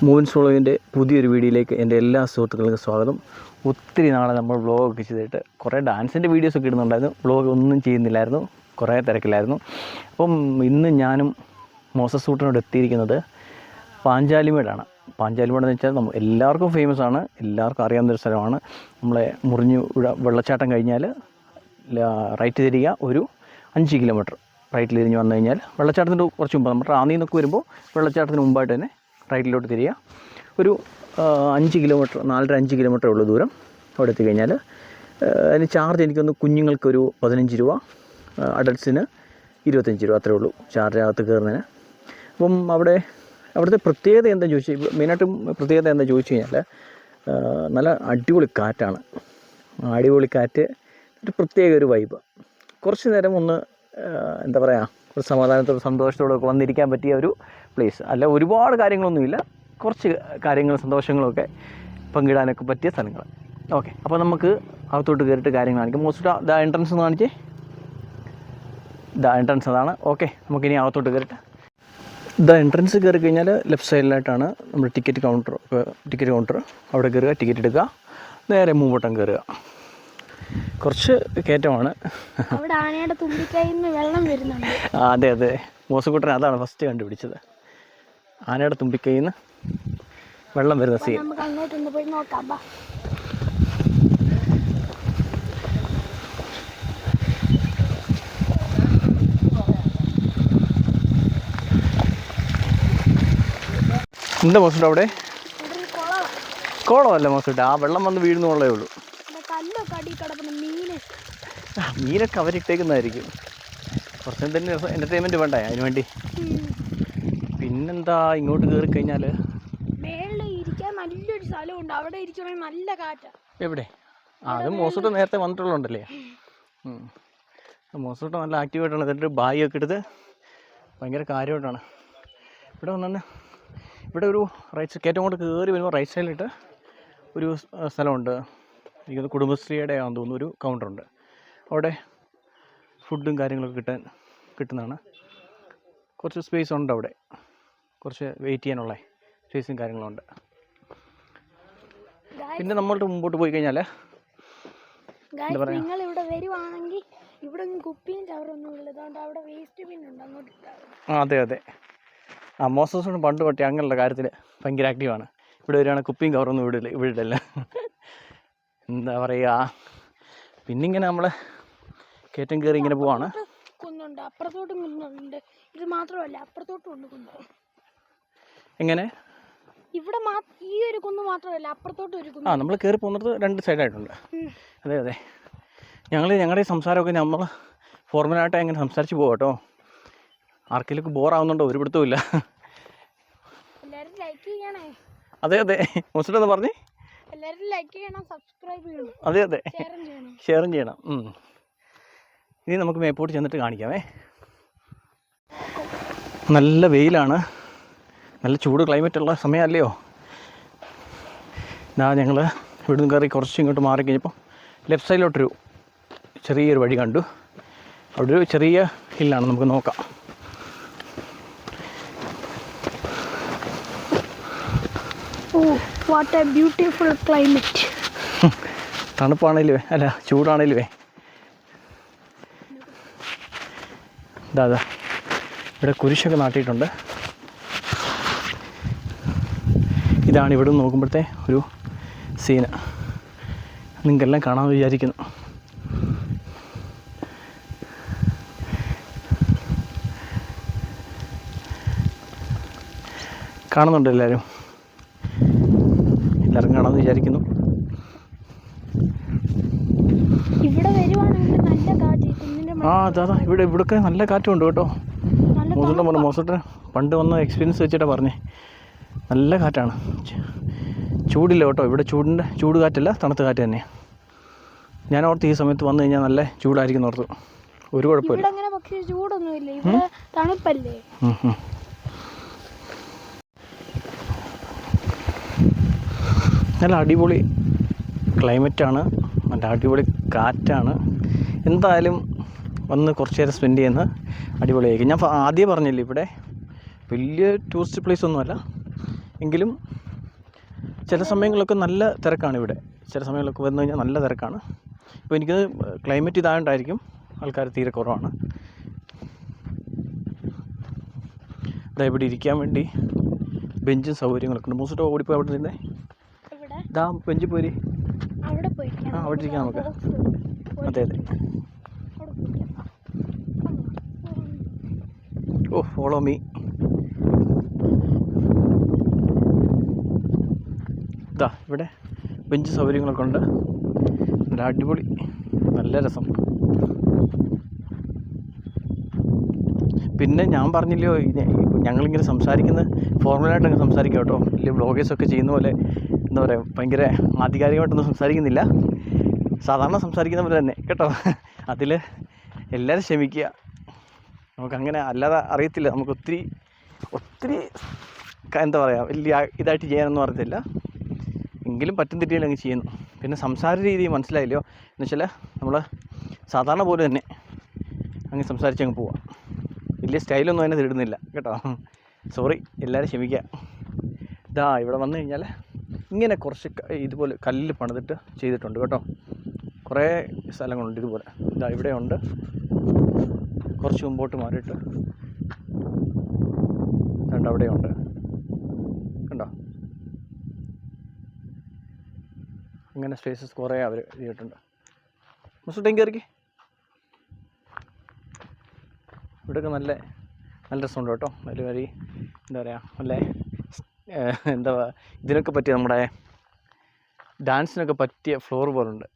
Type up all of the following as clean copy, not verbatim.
മൂവിൻസ് വ്ളോഗിൻ്റെ പുതിയൊരു വീഡിയോയിലേക്ക് എൻ്റെ എല്ലാ സുഹൃത്തുക്കൾക്കും സ്വാഗതം. ഒത്തിരി നാളെ നമ്മൾ വ്ളോഗൊക്കെ ചെയ്തിട്ട് കുറേ ഡാൻസിൻ്റെ വീഡിയോസൊക്കെ ഇടുന്നുണ്ടായിരുന്നു. വ്ളോഗ് ഒന്നും ചെയ്യുന്നില്ലായിരുന്നു, കുറേ തിരക്കിലായിരുന്നു. അപ്പം ഇന്ന് ഞാനും മോസസ് സൂട്ടനോട് എത്തിയിരിക്കുന്നത് പാഞ്ചാലിമേടാണ്. പാഞ്ചാലിമേടെന്ന് വെച്ചാൽ എല്ലാവർക്കും ഫേമസ് ആണ്, എല്ലാവർക്കും അറിയാവുന്നൊരു സ്ഥലമാണ്. നമ്മളെ മുറിഞ്ഞു വെള്ളച്ചാട്ടം കഴിഞ്ഞാൽ റൈറ്റ് തിരിയുക, ഒരു 5 കിലോമീറ്റർ റൈറ്റിൽ തിരിഞ്ഞ് വന്നു കഴിഞ്ഞാൽ വെള്ളച്ചാട്ടത്തിൻ്റെ കുറച്ച് മുമ്പ് നമ്മൾ റാന്നിയിൽ നിന്നൊക്കെ വരുമ്പോൾ വെള്ളച്ചാട്ടത്തിന് മുമ്പായിട്ട് തന്നെ റൈറ്റിലോട്ട് തിരിയുക. ഒരു 5 കിലോമീറ്റർ 4-5 കിലോമീറ്റർ ഉള്ള ദൂരം അവിടെ എത്തിക്കഴിഞ്ഞാൽ അതിന് ചാർജ് എനിക്കൊന്ന് കുഞ്ഞുങ്ങൾക്കൊരു 15 രൂപ, അഡൽട്ട്സിന് 25 രൂപ, അത്രേ ഉള്ളൂ ചാർജ് അകത്ത് കയറുന്നതിന്. അപ്പം അവിടുത്തെ പ്രത്യേകത എന്താ ചോദിച്ചാൽ, മെയിനായിട്ടും പ്രത്യേകത എന്താ ചോദിച്ചു കഴിഞ്ഞാൽ നല്ല അടിപൊളി കാറ്റാണ്. അടിപൊളി കാറ്റ്, ഒരു പ്രത്യേക ഒരു വൈബ്. കുറച്ച് നേരം ഒന്ന് എന്താ പറയുക, ഒരു സമാധാനത്തോടെ സന്തോഷത്തോടൊക്കെ വന്നിരിക്കാൻ പറ്റിയ ഒരു പ്ലേസ് അല്ല. ഒരുപാട് കാര്യങ്ങളൊന്നുമില്ല, കുറച്ച് കാര്യങ്ങളും സന്തോഷങ്ങളൊക്കെ പങ്കിടാനൊക്കെ പറ്റിയ സ്ഥലങ്ങൾ. ഓക്കെ, അപ്പോൾ നമുക്ക് അകത്തോട്ട് കയറിയിട്ട് കാര്യങ്ങൾ കാണിക്കാം. മോസ്റ്റ് ദ എൻട്രൻസ് എന്ന് കാണിച്ചേ, ദ എൻട്രൻസ് അതാണ്. ഓക്കെ, നമുക്കിനി അകത്തോട്ട് കയറിയിട്ട് ദ എൻട്രൻസ് കയറി കഴിഞ്ഞാൽ ലെഫ്റ്റ് സൈഡിലായിട്ടാണ് നമ്മൾ ടിക്കറ്റ് കൗണ്ടർ. അവിടെ കയറുക, ടിക്കറ്റ് എടുക്കുക, നേരെ മുമ്പോട്ടം കയറുക. കുറച്ച് കയറ്റമാണ്. അതെ അതെ, മോസക്കുട്ടൻ അതാണ് ഫസ്റ്റ് കണ്ടുപിടിച്ചത്. ആനയുടെ തുമ്പിക്കൈയിൽ നിന്ന് വെള്ളം വരുന്ന സീൻ. എന്താ മോസുട്ട് അവിടെ? കുളമല്ല മോസുട്ട്, ആ വെള്ളം വന്ന് വീഴുന്നുള്ളേ ഉള്ളൂ. മീനൊക്കെ അവരിട്ടേക്കുന്നതായിരിക്കും. കുറച്ച് തന്നെ എൻ്റർടൈൻമെൻറ്റ് വേണ്ടേ അതിന് വേണ്ടി. പിന്നെന്താ, ഇങ്ങോട്ട് കയറി കഴിഞ്ഞാൽ നല്ലൊരു സ്ഥലമുണ്ട്, അവിടെ ഇരിക്കണമെങ്കിൽ നല്ല കാറ്റാ. എവിടെ? അത് മോസൂട്ട് നേരത്തെ വന്നിട്ടുള്ളതുണ്ടല്ലേ. മോസൂട്ട് നല്ല ആക്റ്റീവായിട്ടാണ്. എന്നിട്ട് ബാഗൊക്കെ എടുത്ത് ഭയങ്കര കാര്യമായിട്ടാണ് ഇവിടെ വന്നു. ഇവിടെ ഒരു റൈറ്റ് കയറ്റം കൊണ്ട് കയറി വരുമ്പോൾ റൈറ്റ് സൈഡിലിട്ട് ഒരു സ്ഥലമുണ്ട്. എനിക്കത് കുടുംബശ്രീയുടെ ആണെന്ന് തോന്നുന്നു, ഒരു കൗണ്ടറുണ്ട്. അവിടെ ഫുഡും കാര്യങ്ങളൊക്കെ കിട്ടുന്നതാണ്. കുറച്ച് സ്പേസ് ഉണ്ട് അവിടെ, കുറച്ച് വെയിറ്റ് ചെയ്യാനുള്ള സ്പേസും കാര്യങ്ങളുണ്ട്. പിന്നെ നമ്മളുടെ മുമ്പോട്ട് പോയി കഴിഞ്ഞാൽ എന്താ പറയുക, നിങ്ങൾ ഇവിടെ വരുവാണെങ്കിൽ ഇവിടെ കുപ്പിയും ചവറൊന്നും ഉള്ളതുകൊണ്ട് അവിടെ വേസ്റ്റ് ബിൻ ഉണ്ട്, അങ്ങോട്ട് ഇട്ടാൽ. അതെ അതെ, മോസസ് പണ്ട് തൊട്ടേ അങ്ങനെയുള്ള കാര്യത്തിൽ ഭയങ്കര ആക്റ്റീവാണ്. ഇവിടെ വരികയാണെങ്കിൽ കുപ്പിയും കവറൊന്നും ഇവിടെ ഇടല്ല. എന്താ പറയുക, പിന്നിങ്ങനെ നമ്മൾ കയറ്റം കയറി ഇങ്ങനെ പോവാണ്. കുന്നുണ്ട്, അപ്പുറത്തോട്ടും കുന്നുണ്ട്. ഇത് മാത്രമല്ല, അപ്പുറത്തോട്ടും ഉണ്ട് കുന്ന്. എങ്ങനെ? ഇവിടെ ഈ ഒരു കുന്ന് മാത്രമല്ല, അപ്പുറത്തോട്ടും ഒരു കുന്ന്. നമ്മൾ കയറി പോകുന്നത് 2 സൈഡായിട്ടുണ്ട്. അതെ അതെ, ഞങ്ങളുടെ ഈ സംസാരമൊക്കെ നമ്മൾ ഫോർമലായിട്ട് അങ്ങനെ സംസാരിച്ച് പോകാം കേട്ടോ. ആർക്കെങ്കിലും ബോറാവുന്നുണ്ടോ ഒരു പിടുത്തമില്ല. എല്ലാവരും ലൈക്ക് ചെയ്യണേ. അതെ അതെ, മോസ്റ്റൊന്ന് പറഞ്ഞേ. എല്ലാവരും ലൈക്ക് ചെയ്യണം, സബ്സ്ക്രൈബ് ചെയ്യണം. അതെ അതെ, ഷെയറും ചെയ്യണം. ഇനി നമുക്ക് മേപ്പോട്ട് ചെന്നിട്ട് കാണിക്കാമേ. നല്ല വെയിലാണ്, നല്ല ചൂട് ക്ലൈമറ്റുള്ള സമയമല്ലയോ. ഞങ്ങൾ ഇവിടുന്ന് കയറി കുറച്ച് ഇങ്ങോട്ട് മാറി കഴിഞ്ഞപ്പോൾ ലെഫ്റ്റ് സൈഡിലോട്ടൊരു ചെറിയൊരു വഴി കണ്ടു. അവിടെ ഒരു ചെറിയ ഹില്ലാണ്, നമുക്ക് നോക്കാം. What a beautiful climate. തണുപ്പാണേലുവേ, അല്ല ചൂടാണേലുവേ. ഇതാ ഇവിടെ കുരിശൊക്കെ നാട്ടിയിട്ടുണ്ട്. ഇതാണ് ഇവിടെ നോക്കുമ്പോഴത്തെ ഒരു സീന്. നിങ്ങൾക്കെല്ലാം കാണാമെന്ന് വിചാരിക്കുന്നു. കാണുന്നുണ്ട് എല്ലാവരും കാണാമെന്ന് വിചാരിക്കുന്നു. ഇവിടെ വരുവാണെങ്കിൽ നല്ല കാറ്റ്. അതാ ഇവിടെയൊക്കെ നല്ല കാറ്റുണ്ട് കേട്ടോ. മോസൂട്ടൻ പണ്ട് വന്ന എക്സ്പീരിയൻസ് വെച്ചിട്ടാണ് പറഞ്ഞേ, നല്ല കാറ്റാണ്. ചൂടില്ല കേട്ടോ, ഇവിടെ ചൂട് കാറ്റല്ല, തണുത്ത കാറ്റ് തന്നെയാണ്. ഞാൻ ഓർത്ത് ഈ സമയത്ത് വന്നു കഴിഞ്ഞാൽ നല്ല ചൂടായിരിക്കും ഓർത്തു. ഒരു കുഴപ്പമില്ല, പക്ഷേ ചൂടൊന്നുമില്ല, ഇവിടെ തണുപ്പല്ലേ. നല്ല അടിപൊളി ക്ലൈമറ്റാണ്, നല്ല അടിപൊളി കാറ്റാണ്. എന്തായാലും വന്ന് കുറച്ച് നേരം സ്പെൻഡ് ചെയ്യുന്ന അടിപൊളിയായിരിക്കും. ഞാൻ ആദ്യം പറഞ്ഞില്ലേ, ഇവിടെ വലിയ ടൂറിസ്റ്റ് പ്ലേസ് ഒന്നുമല്ല, എങ്കിലും ചില സമയങ്ങളിലൊക്കെ നല്ല തിരക്കാണ് ഇവിടെ. ചില സമയങ്ങളിലൊക്കെ വന്നു കഴിഞ്ഞാൽ നല്ല തിരക്കാണ്. ഇപ്പോൾ എനിക്കത് ക്ലൈമറ്റ് ഇതായതുകൊണ്ടായിരിക്കും ആൾക്കാർ തീരെ കുറവാണ്. ഇതാ ഇവിടെ ഇരിക്കാൻ വേണ്ടി ബെഞ്ചും സൗകര്യങ്ങളൊക്കെ ഉണ്ട്. മൂസോട്ട് ഓടിപ്പോയി അവിടെ നിന്നേ. ഇതാ ബെഞ്ച് പോരി. അവിടെ ഇരിക്കാം നമുക്ക്. അതെ അതെ. ഓ ഫോളോ മീ. ഇതാ ഇവിടെ ബെഞ്ച് സൗകര്യങ്ങളൊക്കെ ഉണ്ട്. നല്ല അടിപൊളി, നല്ല രസം. പിന്നെ ഞാൻ പറഞ്ഞില്ലയോ, ഞങ്ങളിങ്ങനെ സംസാരിക്കുന്ന ഫോർമലായിട്ടങ്ങ് സംസാരിക്കാം കേട്ടോ. വലിയ വ്ളോഗേഴ്സൊക്കെ ചെയ്യുന്ന പോലെ എന്താ പറയുക, ഭയങ്കര ആധികാരികമായിട്ടൊന്നും സംസാരിക്കുന്നില്ല. സാധാരണ സംസാരിക്കുന്ന പോലെ തന്നെ കേട്ടോ. അതിൽ എല്ലാവരും ക്ഷമിക്കുക. നമുക്കങ്ങനെ അല്ലാതെ അറിയത്തില്ല. നമുക്ക് ഒത്തിരി എന്താ പറയുക, വലിയ ഇതായിട്ട് ചെയ്യാനൊന്നും അറിയത്തില്ല. എങ്കിലും പറ്റും തെറ്റിയാലും അങ്ങ് ചെയ്യുന്നു. പിന്നെ സംസാര രീതി മനസ്സിലായില്ലയോ എന്ന് വെച്ചാൽ നമ്മൾ സാധാരണ പോലെ തന്നെ അങ്ങ് സംസാരിച്ചങ്ങ് പോവാം. വലിയ സ്റ്റൈലൊന്നും അതിനെ ഇടുന്നില്ല കേട്ടോ. സോറി, എല്ലാവരും ക്ഷമിക്കുക. ഇതാ ഇവിടെ വന്നു കഴിഞ്ഞാൽ ഇങ്ങനെ കുറച്ച് ഇതുപോലെ കല്ലിൽ പണിതിട്ട് ചെയ്തിട്ടുണ്ട് കേട്ടോ. കുറേ സ്ഥലങ്ങളുണ്ട് ഇതുപോലെ. ഇതാ ഇവിടെയുണ്ട്. കുറച്ച് മുമ്പോട്ട് മാറിയിട്ട് കണ്ടോ, അവിടെയുണ്ട് കണ്ടോ. അങ്ങനെ സ്പേസസ് കുറേ അവർ ചെയ്തിട്ടുണ്ട്. മൊത്തം കയറിക്ക്. ഇവിടെയൊക്കെ നല്ല രസമുണ്ട് കേട്ടോ. വലിയ വരി എന്താ പറയുക, നല്ല എന്താ ഇതിനൊക്കെ പറ്റിയ, നമ്മുടെ ഡാൻസിനൊക്കെ പറ്റിയ ഫ്ലോർ പോലുണ്ട്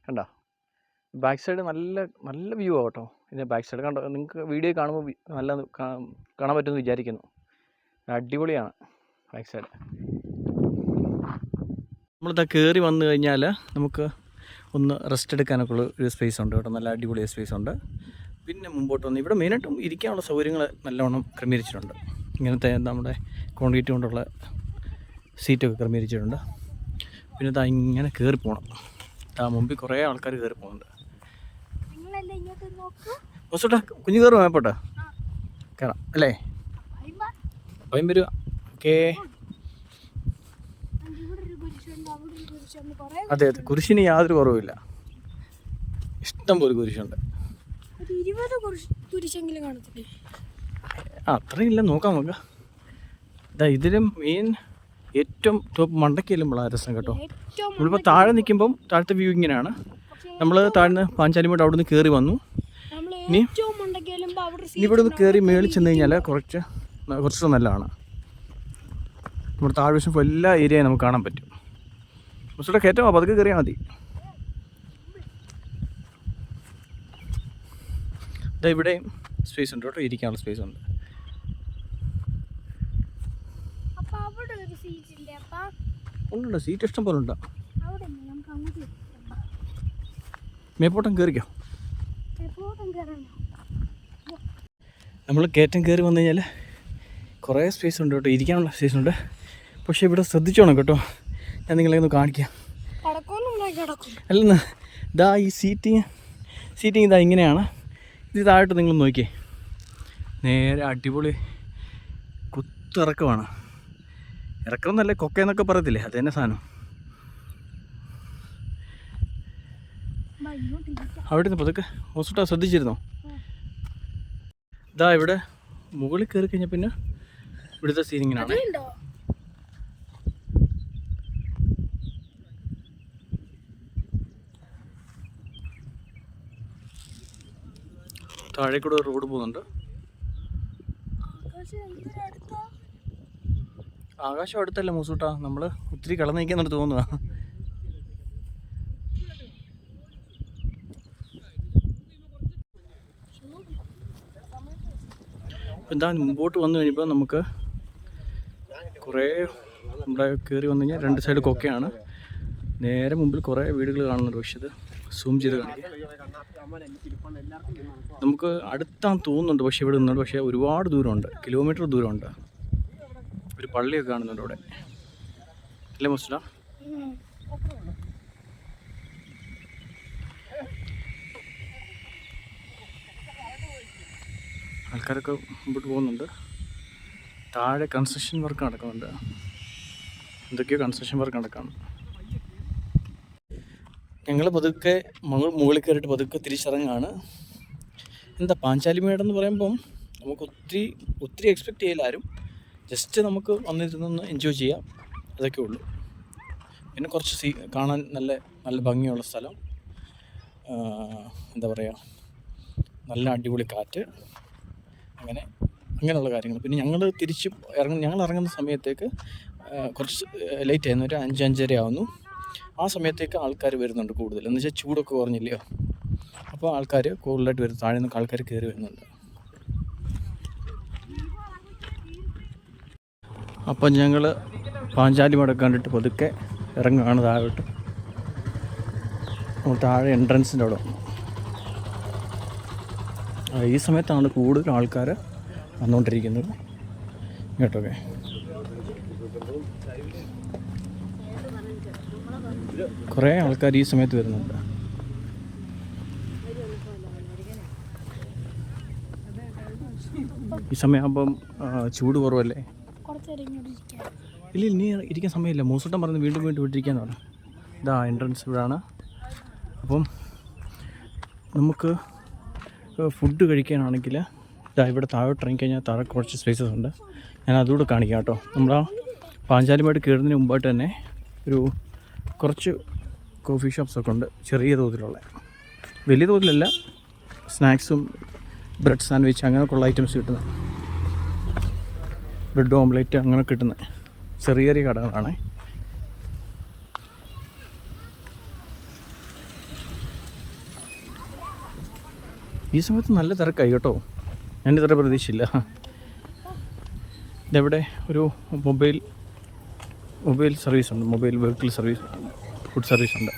കണ്ടോ. ബാക്ക് സൈഡ് നല്ല വ്യൂ ആണ് കേട്ടോ. ഇതിൻ്റെ ബാക്ക് സൈഡ് കണ്ടോ, നിങ്ങൾക്ക് വീഡിയോ കാണുമ്പോൾ നല്ല കാണാൻ പറ്റുമെന്ന് വിചാരിക്കുന്നു. അടിപൊളിയാണ് ബാക്ക് സൈഡ്. നമ്മളിതാ കയറി വന്നു കഴിഞ്ഞാൽ നമുക്ക് ഒന്ന് റെസ്റ്റ് എടുക്കാനൊക്കെ ഉള്ള ഒരു സ്പേസ് ഉണ്ട് കേട്ടോ. നല്ല അടിപൊളി സ്പേസ് ഉണ്ട്. പിന്നെ മുമ്പോട്ട് വന്ന് ഇവിടെ മെയിനായിട്ടും ഇരിക്കാനുള്ള സൗകര്യങ്ങൾ നല്ലവണ്ണം ക്രമീകരിച്ചിട്ടുണ്ട്. ഇങ്ങനത്തെ നമ്മുടെ കോൺക്രീറ്റ് കൊണ്ടുള്ള സീറ്റൊക്കെ ക്രമീകരിച്ചിട്ടുണ്ട്. പിന്നെ ഇതാ ഇങ്ങനെ കയറി പോകണം. മുമ്പിൽ കുറേ ആൾക്കാർ കയറി പോകുന്നുണ്ട്. ബസ്സോട്ടാ കുഞ്ഞു കയറും പോട്ടെ, കയറാം അല്ലേ? ഭയം വരിക. ഓക്കേ. അതെ അതെ, കുരിശിന് യാതൊരു കുറവുമില്ല. ഇഷ്ടം പോലെ കുരിശുണ്ട്. അത്രയില്ല, നോക്കാം നമുക്ക്. ഇതാ ഇതിലും മെയിൻ ഏറ്റവും ടോപ്പ് മണ്ടയ്ക്ക് ചെല്ലുമ്പോഴാണ് രസം കേട്ടോ. നമ്മളിപ്പോൾ താഴെ നിൽക്കുമ്പം താഴത്തെ വ്യൂ ഇങ്ങനെയാണ്. നമ്മൾ താഴ്ന്ന് പാഞ്ചാലിമൂട് അവിടെ നിന്ന് കയറി വന്നു. ഇനി ഇവിടെ നിന്ന് കയറി മേളിൽ ചെന്ന് കഴിഞ്ഞാൽ കുറച്ച് നല്ലതാണ്. നമ്മുടെ താഴ്വശം എല്ലാ ഏരിയയും നമുക്ക് കാണാൻ പറ്റും. കുറച്ചുകൂടെ കയറ്റം പതുക്കെ കയറിയാൽ മതി. ഇതാ ഇവിടെയും സ്പേസ് ഉണ്ട് കേട്ടോ, ഇരിക്കാനുള്ള സ്പേസ് ഉണ്ട്. ഉണ്ട്, സീറ്റ് ഇഷ്ടം പോലെ ഉണ്ടോ. മേപ്പോട്ടം കയറിക്കോ. നമ്മൾ കയറ്റം കയറി വന്നു കഴിഞ്ഞാൽ കുറേ സ്പേസ് ഉണ്ട് കേട്ടോ, ഇരിക്കാനുള്ള സ്പേസ് ഉണ്ട്. പക്ഷേ ഇവിടെ ശ്രദ്ധിച്ചോണം കേട്ടോ. ഞാൻ നിങ്ങളെ ഒന്ന് കാണിക്കാം. അല്ലെന്ന് ഇതാ ഈ സീറ്റിങ് ഇതാ ഇങ്ങനെയാണ്. ഇത് താഴോട്ട് നിങ്ങൾ നോക്കിയേ, നേരെ അടിപൊളി കുത്തിറക്കമാണ്. ഇറക്കം എന്നല്ലേ, കൊക്കയെന്നൊക്കെ പറയത്തില്ലേ, അത് തന്നെ സാധനം. അവിടെ നിന്ന് പതുക്കെ ഹോസ്പിറ്റൽ ശ്രദ്ധിച്ചിരുന്നോ? ഇതാ ഇവിടെ മുകളിൽ കയറി കഴിഞ്ഞാൽ പിന്നെ ഇവിടുത്തെ സീനിങ്ങിനാണ്. താഴെ കൂടെ റോഡ് പോകുന്നുണ്ട്. ആകാശം അടുത്തല്ല മൂസൂട്ടാ, നമ്മൾ ഒത്തിരി കടന്നു നിൽക്കുന്നുണ്ട് തോന്നുക. എന്താ മുമ്പോട്ട് വന്നു കഴിഞ്ഞപ്പോൾ നമുക്ക് കുറേ നമ്മുടെ കയറി വന്നു കഴിഞ്ഞാൽ രണ്ട് സൈഡ് കൊക്കയാണ്. നേരെ മുമ്പിൽ കുറേ വീടുകൾ കാണുന്നുണ്ട്. പക്ഷേ ഇത് സൂം ചെയ്ത് കാണിക്കാം. നമുക്ക് അടുത്താന്ന് തോന്നുന്നുണ്ട്, പക്ഷേ ഇവിടെ നിന്നുണ്ട്. പക്ഷേ ഒരുപാട് ദൂരമുണ്ട്, കിലോമീറ്റർ ദൂരമുണ്ട്. ഒരു പള്ളിയൊക്കെ കാണുന്നുണ്ട് അവിടെ, അല്ലേ മുസ്ല? ആൾക്കാരൊക്കെ മുമ്പോട്ട് പോകുന്നുണ്ട്. താഴെ കൺസ്ട്രക്ഷൻ വർക്ക് നടക്കുന്നുണ്ട്. എന്തൊക്കെയോ കൺസ്ട്രക്ഷൻ വർക്ക് നടക്കുകയാണ്. ഞങ്ങൾ പതുക്കെ മുകളിൽ കയറിയിട്ട് പതുക്കെ തിരിച്ചിറങ്ങുകയാണ്. എന്താ പാഞ്ചാലിമേട് എന്ന് പറയുമ്പം നമുക്ക് ഒത്തിരി എക്സ്പെക്റ്റ് ചെയ്യില്ല ആരും. ജസ്റ്റ് നമുക്ക് വന്നിരുന്നൊന്ന് എൻജോയ് ചെയ്യാം, അതൊക്കെ ഉള്ളൂ. പിന്നെ കുറച്ച് കാണാൻ നല്ല ഭംഗിയുള്ള സ്ഥലം, എന്താ പറയുക, നല്ല അടിപൊളി കാറ്റ്, അങ്ങനെയുള്ള കാര്യങ്ങൾ. പിന്നെ ഞങ്ങൾ ഇറങ്ങുന്ന സമയത്തേക്ക് കുറച്ച് ലേറ്റ് ആയിരുന്നു, ഒരു 5-5:30 ആവുന്നു. ആ സമയത്തേക്ക് ആൾക്കാർ വരുന്നുണ്ട് കൂടുതൽ, എന്ന് വെച്ചാൽ ചൂടൊക്കെ കുറഞ്ഞില്ലയോ, അപ്പോൾ ആൾക്കാർ കൂടുതലായിട്ട് വരും. താഴെ നിന്നൊക്കെ ആൾക്കാർ കയറി വരുന്നുണ്ട്. അപ്പം ഞങ്ങൾ പാഞ്ചാലിമേട് കണ്ടിട്ട് പതുക്കെ ഇറങ്ങുകയാണ് താഴോട്ട്. താഴെ എൻട്രൻസിൻ്റെ അവിടെ ഈ സമയത്താണ് കൂടുതൽ ആൾക്കാർ വന്നുകൊണ്ടിരിക്കുന്നത് കേട്ടോക്കെ. കുറേ ആൾക്കാർ ഈ സമയത്ത് വരുന്നുണ്ട്. ഈ സമയമാകുമ്പം ചൂട് കുറവല്ലേ. ഇല്ല, ഇനി ഇരിക്കാൻ സമയമില്ല. മൂസൂട്ടൻ പറഞ്ഞ് വീണ്ടും വിട്ടിരിക്കാന്ന് പറഞ്ഞു. ഇതാ എൻട്രൻസ് ഇവിടാണ്. അപ്പം നമുക്ക് ഫുഡ് കഴിക്കാനാണെങ്കിൽ ഇവിടെ താഴോട്ട് ഇറങ്ങിക്കഴിഞ്ഞാൽ താഴെ കുറച്ച് സ്പേസസ് ഉണ്ട്. ഞാൻ അതുകൂടെ കാണിക്കാം കേട്ടോ. നമ്മൾ ആ പാഞ്ചാലിമേട് കയറുന്നതിന് മുമ്പായിട്ട് തന്നെ കുറച്ച് കോഫി ഷോപ്സൊക്കെ ഉണ്ട്, ചെറിയ തോതിലുള്ള. വലിയ തോതിലല്ല, സ്നാക്സും ബ്രെഡ് സാൻഡ്വിച്ച് അങ്ങനെയൊക്കെയുള്ള ഐറ്റംസ് കിട്ടുന്നത്, ബ്രെഡ് ഓംലെറ്റ് അങ്ങനെ കിട്ടുന്ന ചെറിയ കടകളാണ്. ഈ സമയത്ത് നല്ല തിരക്കായി കേട്ടോ, ഞാനിത്ര പ്രതീക്ഷയില്ല. ഇതെവിടെ ഒരു മൊബൈൽ സർവീസ് ഉണ്ട്, mobile vehicle service, food service ഉണ്ട്.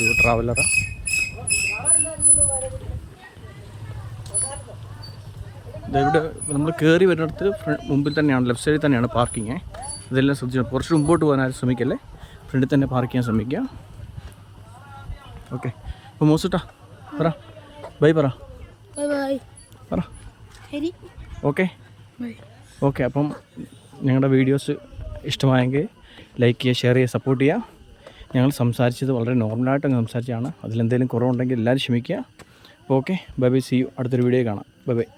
ഒരു ട്രാവലറാണ്. ഇതെവിടെ നമ്മൾ കയറി വരുന്നിടത്ത് മുമ്പിൽ തന്നെയാണ്, ലെഫ്റ്റ് സൈഡിൽ തന്നെയാണ് പാർക്കിങ്. ഇതെല്ലാം ശ്രദ്ധിച്ചു. കുറച്ച് മുമ്പോട്ട് പോകാനാരും ശ്രമിക്കല്ലേ, ഫ്രണ്ടിൽ തന്നെ പാർക്ക് ചെയ്യാൻ ശ്രമിക്കുക. ഓക്കെ, അപ്പോൾ മോസിട്ടാ പറ ബൈ പറ. ഓക്കെ. അപ്പം ഞങ്ങളുടെ വീഡിയോസ് ഇഷ്ടമായെങ്കിൽ ലൈക്ക് ചെയ്യുക, ഷെയർ ചെയ്യുക, സപ്പോർട്ട് ചെയ്യുക. ഞങ്ങൾ സംസാരിച്ചത് വളരെ നോർമലായിട്ട് അങ്ങ് സംസാരിച്ചതാണ്. അതിലെന്തെങ്കിലും കുറവുണ്ടെങ്കിൽ എല്ലാവരും ക്ഷമിക്കുക. അപ്പോൾ okay, bye bye, see you. അടുത്തൊരു വീഡിയോ കാണാം. Bye by.